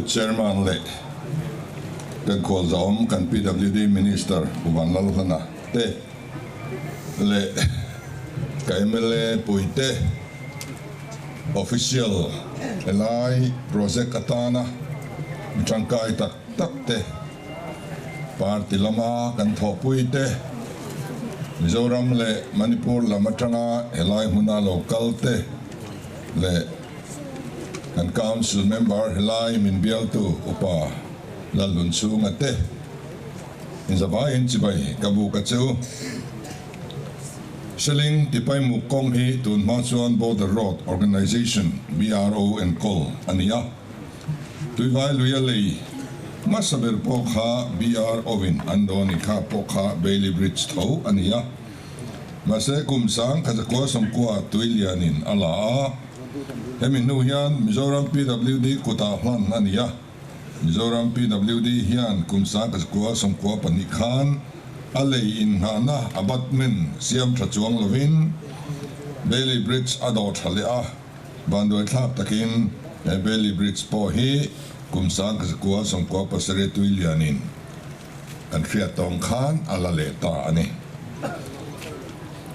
Chairman Le kan khol zom kan PWD Minister Buwan Lalduhoma te le ka MLA puite official elai project atana changkai tak te party lama kan thopuite Mizoram le Manipur lamatanga elai huna local te le kan council member elai min bial tu upa lalun sunga te in zabain chibai kabu kachu Selling Tipaimukh kong hi tun Mansuan Border Road Organization BRO and Call ania Tuivai Lei Masaber pokha BRO in andoni kha pokha Bailey Bridge tho ania Mase kumsang kazakwa somkwa tuilianin ala Hemin nuhian Mizoram PWD kota hlan ania Mizoram PWD hian kumsang kazakwa somkwa panikhan Alei in hana abatmen siam trachuang lovin Bailey Bridge adot halea bandoi thlap takin Bailey Bridge po hi kumsang kasakua songkwa pasare tuilianin kan fiatong khan alale ta ani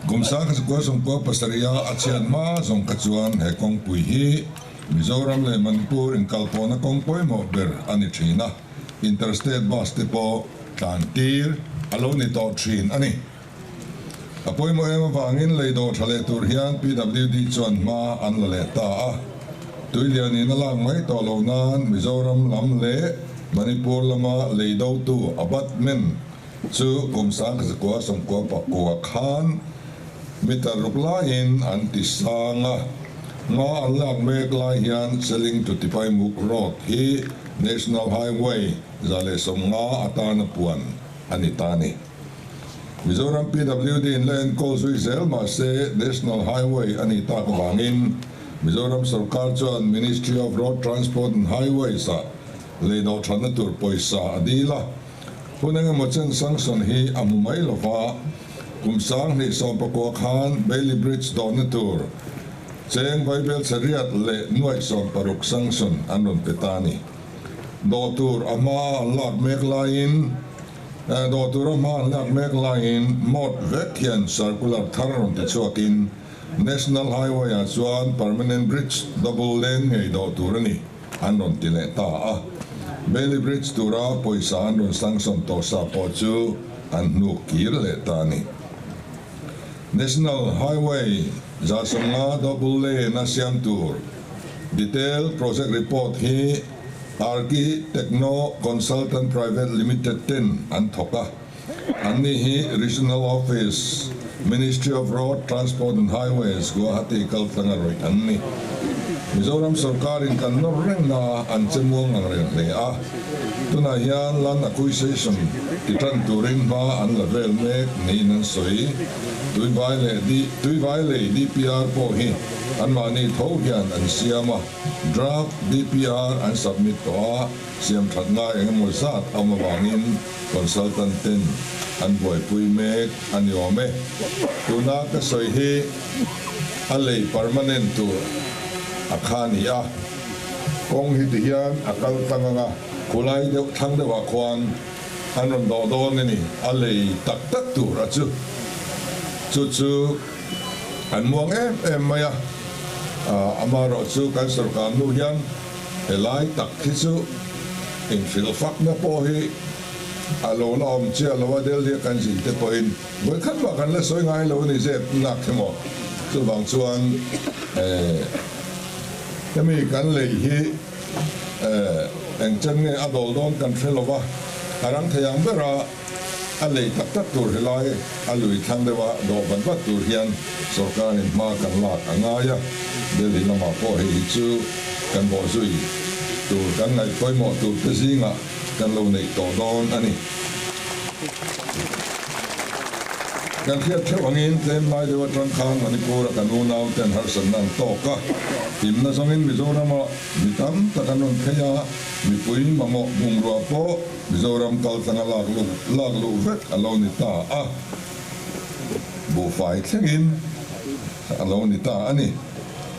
kumsang kasakua songkwa pasaria achian ma song kachuan he kong pui hi Mizoram le Manipur in kalpona kong poi mo ber ani china interstate bus tipo tantir alone to train ani apoi mo ema wangin Lei Dawh thale tur hian PWD chuan ma an la ta tuilian in alang mai to lo nan Mizoram lam le Manipur lama Lei Dawh tu abatmen chu kumsang zakwa somkwa pa ko khan mitar rupla in antisanga ma alang mek lai hian selling to Tipaimukh road hi national highway zale somnga atana puan anitani Mizoram PWD in land calls Selma say national highway anita kawangin Mizoram Sarkar chuan Ministry of Road Transport and Highways Lei Dawh Hawnna tur poisa adila hunanga mochen sanction hi amumai lova kumsang ni sompako khan Bailey Bridge donatur cheng Bible seriat le nuai som paruk sanction anon petani dotur ama lak mek lain Dr. Man nak mek lain mod vekian circular tharon te chuakin national highway a chuan permanent bridge double lane ngei Dr. ni anon tile ta Bailey Bridge tura poisa anon sanction to sa po chu an nu kir le ta ni national highway zasanga double lane na siam tur detail project report hi Arki Techno Consultant Private Limited 10 Antoka Ani hi Regional Office Ministry of Road Transport and Highways Guwahati Kaltangaroy Ani Mizoram Sarkar in Kanoreng na anchemuang ang rinlea Tuna hiyan land acquisition Titan turin ba ang level mek ni nansoy Tuivai Lei DPR po hi An mani thau hian an siama draft DPR an submit to siam thatnga engemaw zat amawangin consultant ten an boy pui mek an yome tuna ka soi hi alei permanent tu akhani kong hi hian akal tanga kulai de thang de wa kwan anon do do ni alei tak tak tu ra chu an muang em maya amaro chu kan sarkar nu hian elai tak hi chu in fil fak na po hi alo na om che alo del dia kan jin te po in voi khan ba kan la soi ngai lo ni zep nak themo chu bang chuan kami kan lei hi eng chen nge adol don kan felowa arang thayang bera alei tak tak tur hilai alui thang dewa do ban bat tur hian sarkar in ma kan lak angaya deli lama po hi chu kan bo zui tur kan ngai poi mo tur te zinga kan lo nei to don ani kan khiat thewangin tlem lai dewa tran khan Manipur kan nu nau ten har san nan to ka tim na songin Mizoram mitam takanon kheya mi pui mamo bungro po Mizoram kal tanga lag lu vet alone ta bu fai thlengin alone ta ani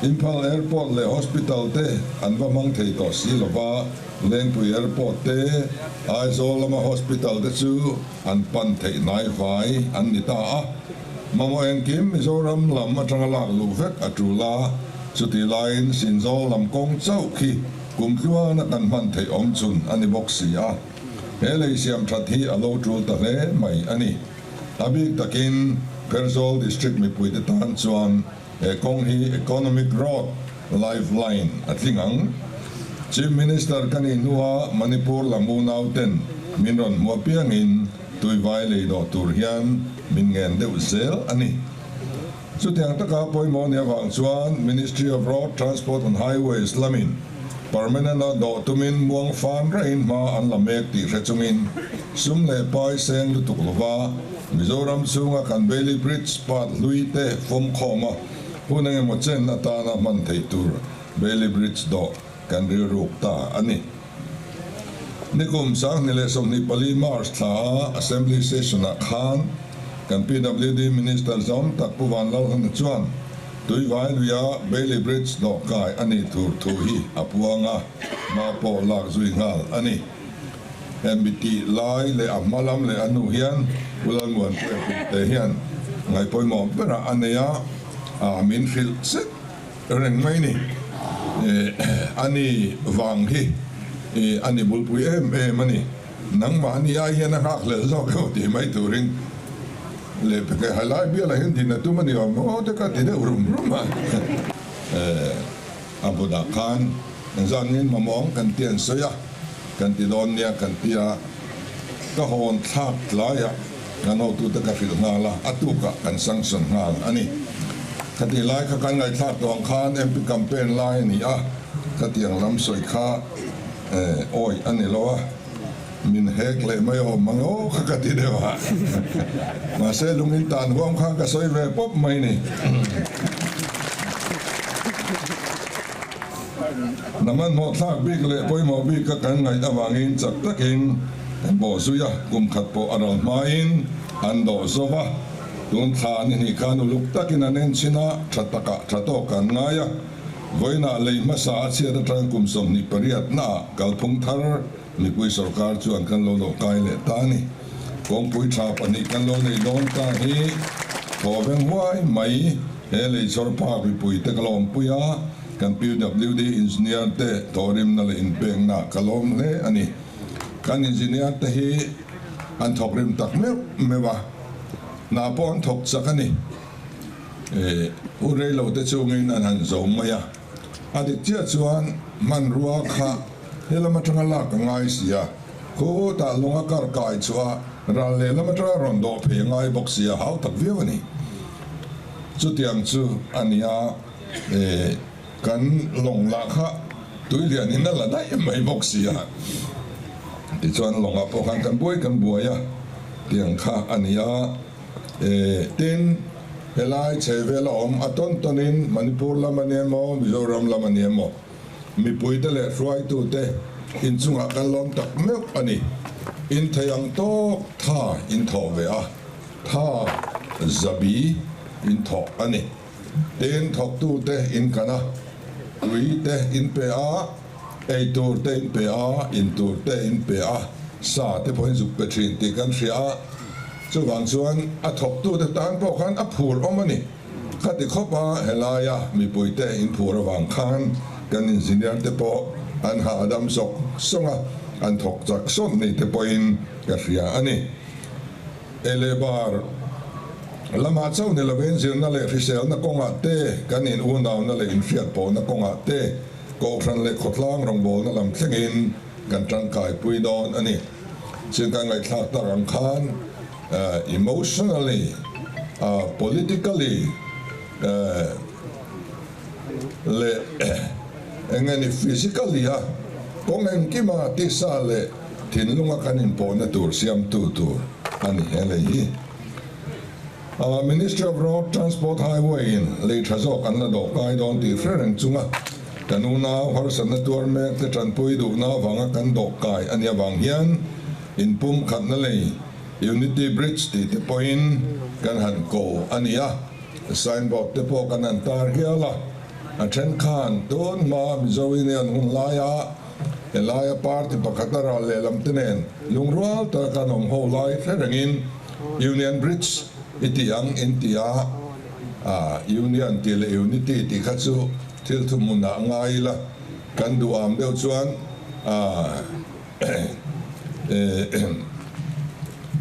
Impal Airport le hospital te anwa mang thei to silova Lengpui Airport te Aizolama Hospital te chu an pan thei nai vai an nita a mamo en kim Mizoram lam atangala luvek atula chuti line sinzol lam kong chau khi kumkhua na kan man thei om chun ani boxia hele siam thathi alo tul ta le mai ani abik takin Persol district mi pui te tan chuan kong hi economic road lifeline atlingang Chief Minister kanin nuwa Manipur lamunau ten minron muapiangin Tuivai Lei Dawh turhian min ngen deuh zel ani chutiang taka poimo nia wang chuan Ministry of Road Transport and Highways lamin permanent do tumin muang fan rain ma an lamek ti rechungin sum le pai seng lu tuklova Mizoram chunga kan Bailey Bridge pat luite fom khoma hunang mo chen atana man thei tur Bailey Bridge do kan riruk ta ani nikum sang nile som ni pali mars tha assembly session a khan kan PWD minister zom tak puwan lau han chuan Tuivai luya Bailey Bridge do kai ani tur thu hi apuanga ma po lak zui ngal ani MBT lai le amalam le anu hian ulan muan te hian ngai poimo pera aneya min fil set reng mai ni ani wang hi ani bulpui mani nang ma ni ai hian hak le zo ko ti mai turin le pe halai bi la hin din tu mani mo te ka ti de rum ma abuda khan zangin mamong kan tian soya kan ti don nia kan tia ka hon thak laya ngano tu ta ka fil ngala atuka kan sanction ngal ani kati lai ka kan ngai thak dong khan MP campaign lai ni a katiang lam soi kha oi ani lo min hek le mai ho mango ka kati dewa ma se lungin tan huam kha ka soi ve pop mai ni naman mo thak big le poi mo big ka kan ngai awangin chak takin bo suya kum khat po aral main ando zova tun than ni kanu luk takin anen china thataka thato kan ngaya voina lei masa achia da tang kum som ni pariat na kalphung thar ni pui sarkar chuan kan lo lo kai le tani kong pui tha pani kan lo nei don ta hi thobeng huai mai hele sorpa bi pui te kalom puya kan PWD engineer te torim na le inpeng na kalom le ani kan engineer te hi an thokrim tak mewa na pon thok sakani urei lo te chungin an han zom maya adik chia chuan man ruwa kha helama tangala ka ngai sia ko ta longa kar kai chua ral le lama tra rondo phe ngai boxia hau tak viawani chutiang chu ania kan long la kha tuilian in la dai mai boxia ti chuan longa po kan buaya tiang kha ania tin helai chevela om aton tonin Manipur lamanemo Mizoram lamanemo mi puite le ruai tu te in chunga kan lom tak mek ani in thayang to tha in tho ve a tha zabi in tho ani ten thok tu te in kana ui te in pe a ei tur te in pe a in tur te in pe a sa te point zuk pe thin ti kan ria chu wang chuan a thok tu te tan po khan a phur omani khati khopa helaya mi puite in phur wang khan kan engineer te po an ha adam sok songa an thok chak son ni te po in ka ria ani elebar lama chau ne laven zir na le risel na konga te kan in unaw na le in fiat po na konga te ko fran le khotlang rong bol na lam thlengin kan tangkai pui don ani sin kan ngai thak ta rang khan emotionally politically le engani physically ha kongen kima tisale tinlunga kanin po na tur siam tu ani hele hi Ministry of Road Transport Highway in Lei Thazok an la do kai don ti freng chunga kanuna horsan na tur mek te tranpui du na wanga kan do kai ania wang hian in pum khat na lei Unity Bridge ti te point kan han ko ania signboard te po kan an tar hiala a then khan don ma Mizoram ne an hun laya elaya party pakatara le lam tenen lungrual ta kanong ho lai ferengin Union Bridge itiang intia Union til unity ti khatsu til thumuna ngai la kan du am deuh chuan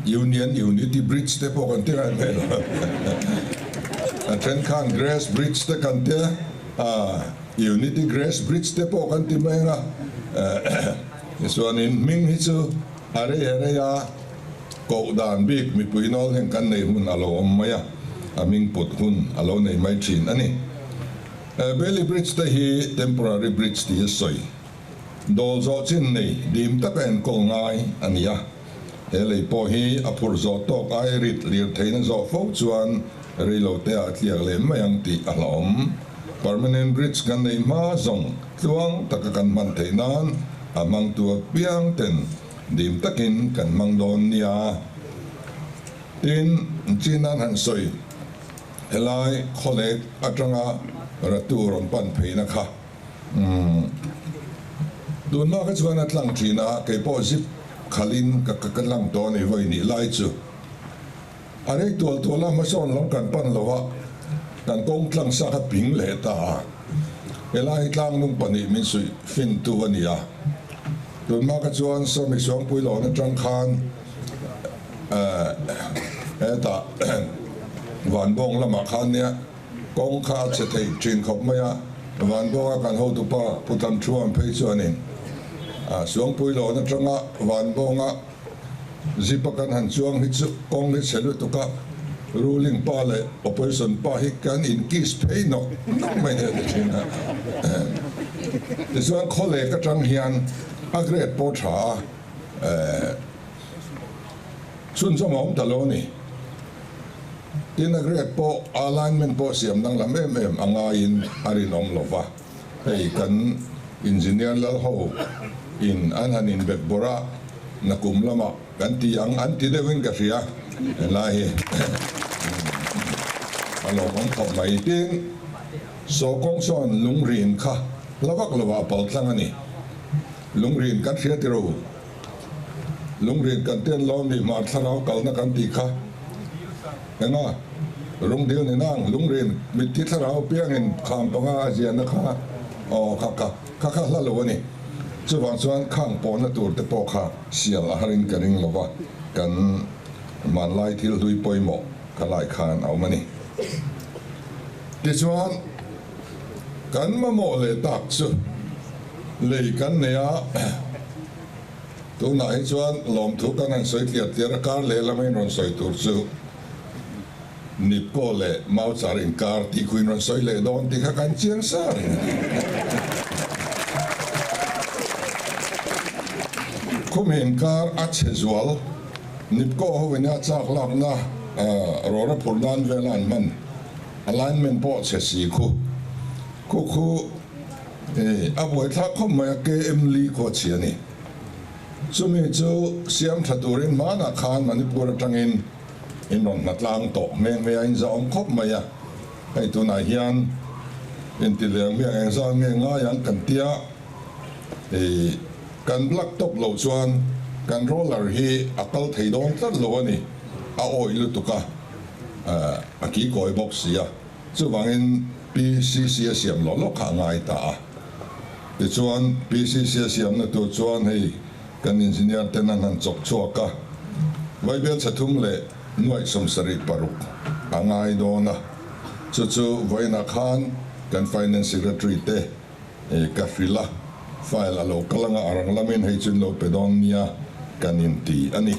Union Unity Bridge te pawh kan tira hmel a then khan Grass Bridge te kan te Unity Grass Bridge te pawh kan ti mai nga chuanin ming hi chu are ya ko dan bik mi puinol hen kan nei hun alo maya aming put hun alo nei mai thin ani Bailey Bridge te hi temporary bridge ti soi dol zo chin nei dim ta pen ko ngai ania helei po hi apur zo tok ai rit lir thein zo fo chuan reilo te a tliak le mayang ti alom permanent bridge kan nei ma zong tluang takakan man theinan amang tu piang ten dim takin kan mang don nia tin chinan han soi helai khole atanga ratu ron pan pheina kha dun ma ka chuan atlang thina ke po zip khalin ka lang to ni voi ni lai chu are tol tola ma son long kan pan lowa kan kong tlang sa ka ping le ta helai tlang nung pani min sui fin tu wania dun ma ka chuan so mi song pui lo na tang khan eta van bong lama khan nia kong kha che thei trin khop maya van bong kan ho tu pa putam chuan phei chuanin suang pui lo na tanga van bonga zipakan han chuang hi chu kong hi selu tu ka ruling pa le opposition pa hi kan in kis phei no mai ne thina this one khole ka tang hian agret po tha sun somom taloni tin agret po alignment po siam nang lam em anga in arinom lova hei kan engineer la ho in anhanin bekbora na kumlama ganti ang anti dewing kasia lahi alo kong khop mai tin so kong son lungrin kha lawak lawa pal tlangani lungrin kan sia tiro lungrin kan ten lo ni ma tharau kal na kan ti kha enga rung dio ni nang lungrin mit ti tharau piangin kham panga asia na kha o kha la lo ni chuwang chuan khang pawh na tur te pawh kha sial a harin karing lova kan man lai thil hlui poimo kalai khan au mani ti chuan kan mamo le tak chu lei kan neya tu na hi chuan lom thu kan an soi tiat tira kar le lamin ron soi tur chu nip ko le mau char inkar ti khuin ron soi le don ti kha kan chiang sar kum inkar achezwal nip ko ho wena chak lak na rora purdan velan man alignment po che si khu aboi thak khom ma ke emli ko chiani chumi chu siam thaturin mana khan Manipur tangin in ron natlang to me in za om khop ma ya ai tu na hian in ti le me ang za me nga yang kan tia kan black top lo chuan kan roller hi akal theidong tat lo ani a oil tu ka a ki koi box ya chu wangin PCC siam lo lo kha ngai ta ti chuan PCC siam na tu chuan hei kan engineer tenan han chok chuaka vai bel chathum le nuai somsari paruk angai dona chu voina khan kan finance secretary te kafila file alo kalanga arang lamin hei chun lo pedonia kanin ti ani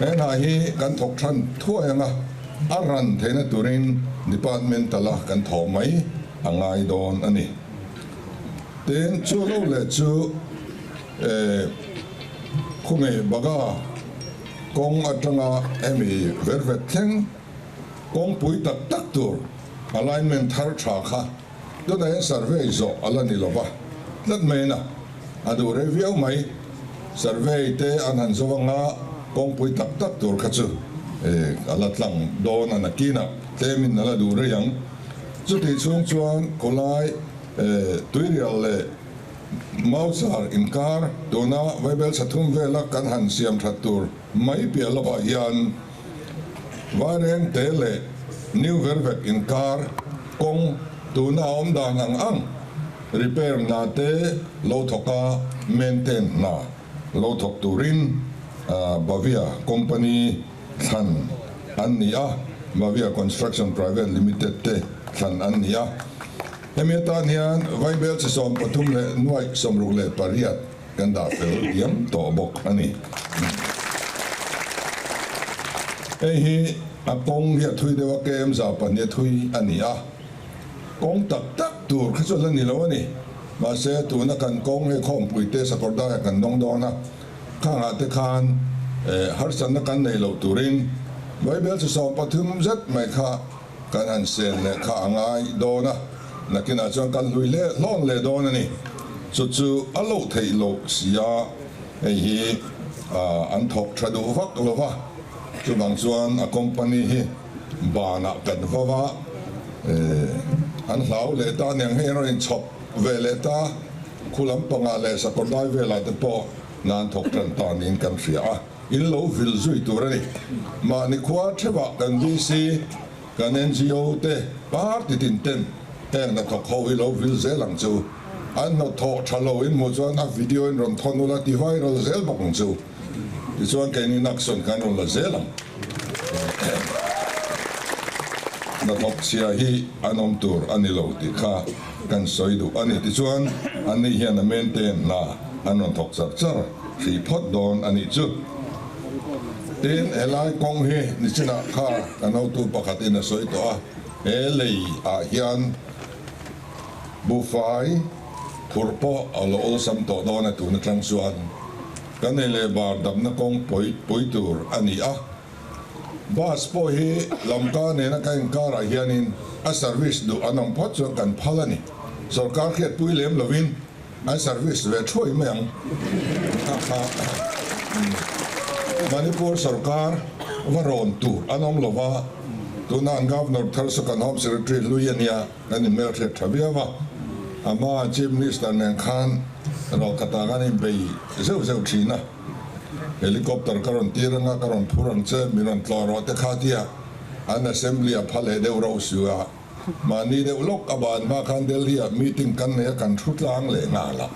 ena hi kan thok than thuanga aran thena turin department tala kan thomai angai don ani ten chu lo le chu khume baga kong atanga emi vervet theng kong pui tak tur alignment thar tha kha do na survey zo alani lova lat mena adu review mai survey te anan zowanga kong pui tak tur kha chu alatlang don anakina temin nala dure yang chuti chung chuan kolai tuirial le mausar inkar tuna Bible sathum vela kan han siam thattur mai pialaba hian waren tele new vervek inkar kong tuna omdang ang repair na te lo thoka maintain na lo thok turin Bavia company than ania Bavia construction private limited te than ania hemiatan hian Bible se som pathum le nuai somruk le pariat ganda fel yam to bok ani hi apong hi thui dewa kem za pan ye thui ania kong tak tak tur khachol ni lo ni ma se tu na kan kong he khom puite sakorda kan dong dong na khanga te khan har san na kan nei lo turin Bible se som pathum zat mai kha kan an sen le kha angai do na nakina chang kan lui le lon le do na ni chu chu alo thei lo sia hi an thok thadu vak lo va chu bang chuan a company hi bana kan va an hlau le ta nyang he ro in chop ve le ta khulam panga le sa ko dai ve la te po nan thok tran ta nin kan ria in lo vil zui tu ra ni ma ni khwa theba kan dc kan NGO te par ti tin ten heng na thok ho lo vil ze lang chu an no tho thalo in mo chuan a video in ron thon la ti vai ro zel bang chu ti chuan ke ni nak son kan ron la zelang na thok sia hi anom tur anilo ti kha kan soidu ani ti chuan ani hian a maintain na anon thok char char ri phot don ani chu tin elai kong hi ni china kha kanau tu pakhat in a soito a elei a hian bufai thurpo alo ol sam to don atu na tlang chuan kan ele bar dam na kong poi tur ani a bas po hi lamka ne na kain kara hianin a service du anong phot chu kan phalani sarkar khet pui lem lovin a service ve thoi meng Manipur sarkar varon tur anom lova tuna governor thar sakan home secretary luyania ani merthe thabiawa ama chief minister nen khan ro katagani bei zeu thina helicopter karon tiranga karon phurang che miran tloro te khatia an assembly a phale deu ro suwa mani de ulok aban ma khan delhi meeting kan ne kan thutlang le nga la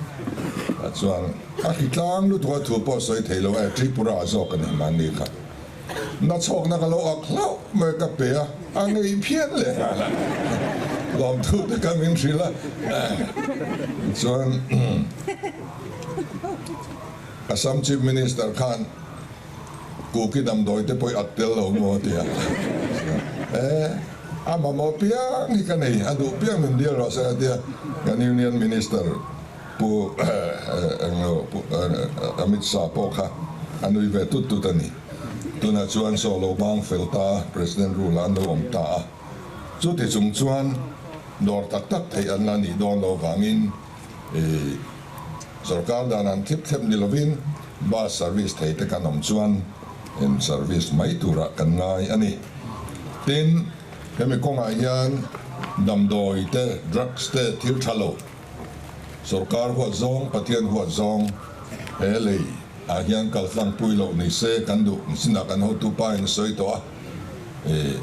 chuan a hitlang lu thwa thu po soi thelo a tripura zo kan mani kha na chok na ka lo a khlau me ka pe a angai phian le lom thu te kam in sila chuan Assam Chief Minister Khan kuki dam doi te poi atel lo mo tia ama mo piang ni kanai adu piang min dia ro sa dia kan Union Minister pu Amit Shah po kha anu ve tu tani tuna chuan so lo bang felta President Rolando omta chu ti chung chuan dor tak tak thei an la ni don lo wangin sarkar danan thip ni lovin bus service thei te kanom chuan in service mai tura kan ngai ani tin hemi konga hian damdoi te drugs te thil thalo sarkar huat zong pathian huat zong helei a hian kalflang puilo ni se kan du sina kan ho tu pa in soito a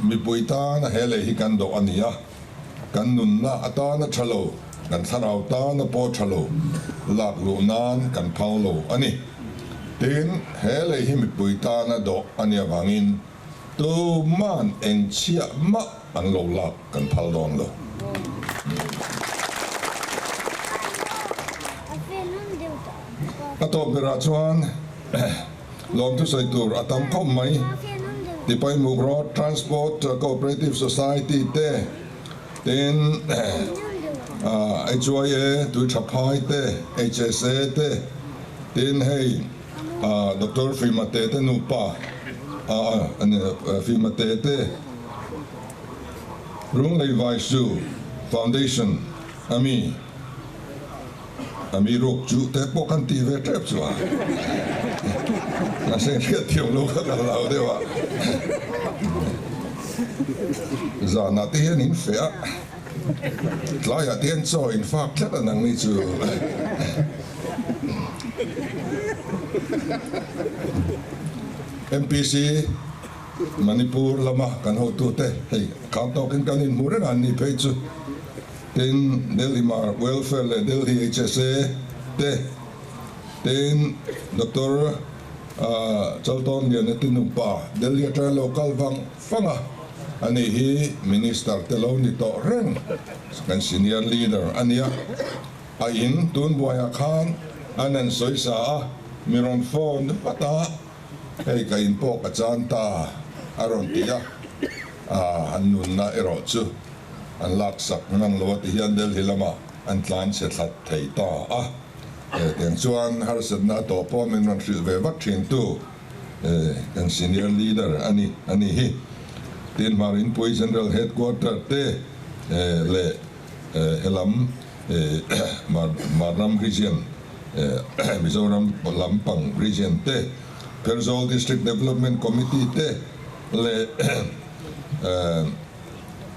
mi puita na helei hi kan do ania kan nun na ata na thalo kan tharau ta na po thalo lak lu nan kan paulo ani tin helei hi mi puita na do ania wangin tu man en chia ma an lo lak kan phal don lo ato bera chuan lom tu sai tur atam khom mai Tipaimukh Road Transport Cooperative Society te tin HYA tu chapai te HSA te tin hey Dr. Fimate te nupa Fimate te Rung Lei Vaisu Foundation ami rok chu te pokan ti ve trep chua na sen ke tiom lo ka lao de wa za na te hian in fea tlai a tien cho in fact tla nang ni chu MPC Manipur lama kan ho tu te hei kan to kan in mure an ni pe chu tin Delhi Mar welfare le Delhi HSA te tin Dr. Chalton dia netin pa Delhi tra local bang fanga ani hi minister telo ni to reng kan senior leader ania ain tun boya khan anan soisa miron phone pata hei kain po ka chanta aron tia annun na ero chu an laksak nang lo ti hian Delhi lama an tlan se thlat thei ta teng chuan har sat na to po min ran thil ve vak thin tu kan senior leader ani hi tin marin poi general headquarter te le helam Maram region Mizoram Lampang region te Persol district development committee te le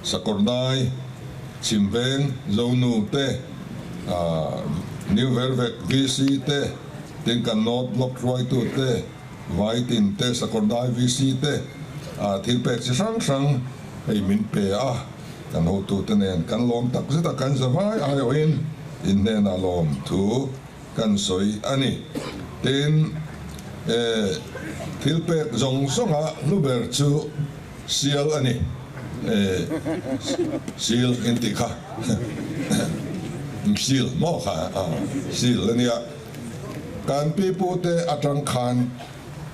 Sakordai Chimbeng Zonu te New Vervek VC te tin kan North Block Roy tu te Vaitin te Sakordai VC te thil pek chi sang hei min pe kan ho tu te nen kan lom tak zeta kan zawai ayo in nen a lom thu kan soi ani tin thil pek zong songa luber chu sial ani sil intika sil mo kha sil ania kan pi pu te atang khan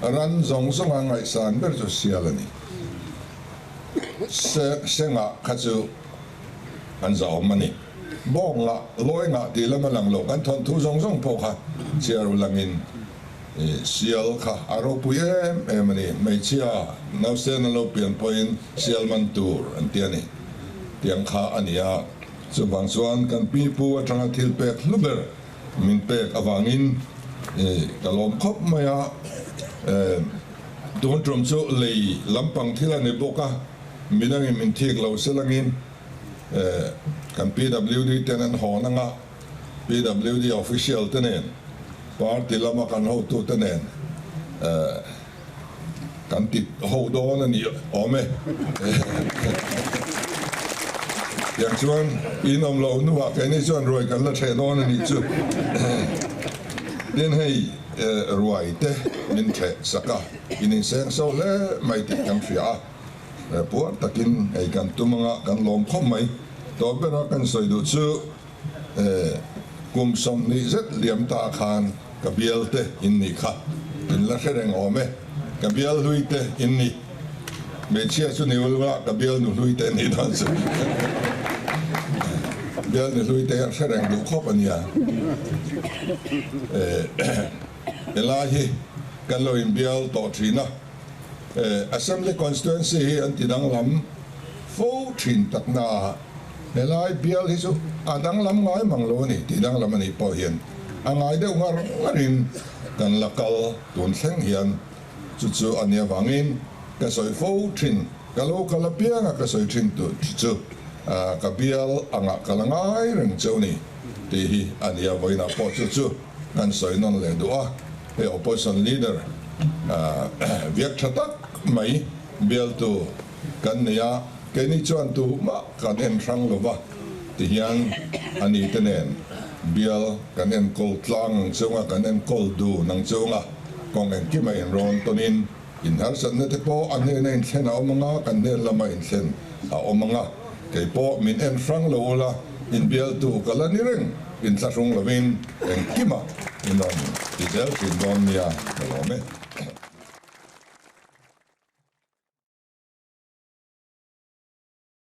ran zong songa ngai san ber chu sial ani senga khachu an zau mani bong la loi nga ti lama lang lo kan thon thu zong zong po kha chiaru langin sial kha aro pu emani mai chia nau sen lo pian point sial man tur an tiani tiang kha ania chu bang chuan kan pi pu atanga thil pek luber min pek awangin kalom khop maya don trom chu lei lampang thila ne boka minang min thik lo selangin kan PWD tenen honanga PWD official tenen party lama kan ho tu tenen kan tit ho don ani ome yang chuan inom lo nu wa kai ni chuan roi kan la the don ani chu den hei ruai te min the saka inin seng so le mai ti kan fia puat takin ai kan tumanga kan lom khom mai to bera kan soi du chu kum som ni zet liam ta khan ka bial te in ni kha in la khereng ome ka bial hui te in ni me chia chu ni ulwa ka bial nu hui te ni dan chu bial ni hui te khereng du khop ania elahi kan lo in bial to thina assembly constituency antinang lam fo thin takna helai bial hi chu adang lam ngai manglo ni tidang lam ani po hian angai de ngar ngarin kan lakal tun thleng hian chu ania wangin ka soi fo thin kalo kalapia ka soi thin tu chu ka bial anga kalangai reng choni ti hi ania voina po chu kan soi non le doa he opposition leader viet thatak mai bial tu kan nia ke ni chuan tu ma kan en rang lova ti hian ani tenen bial kan en kol tlang chunga kan en kol du nang chunga kong en ki mai en ron tonin in har san ne te po an ne nen thena omanga kan ne lama in thlen a omanga ke po min en rang lo la in bial tu kala ni reng in sa rung lovin en kima in on ti del in don nia lo me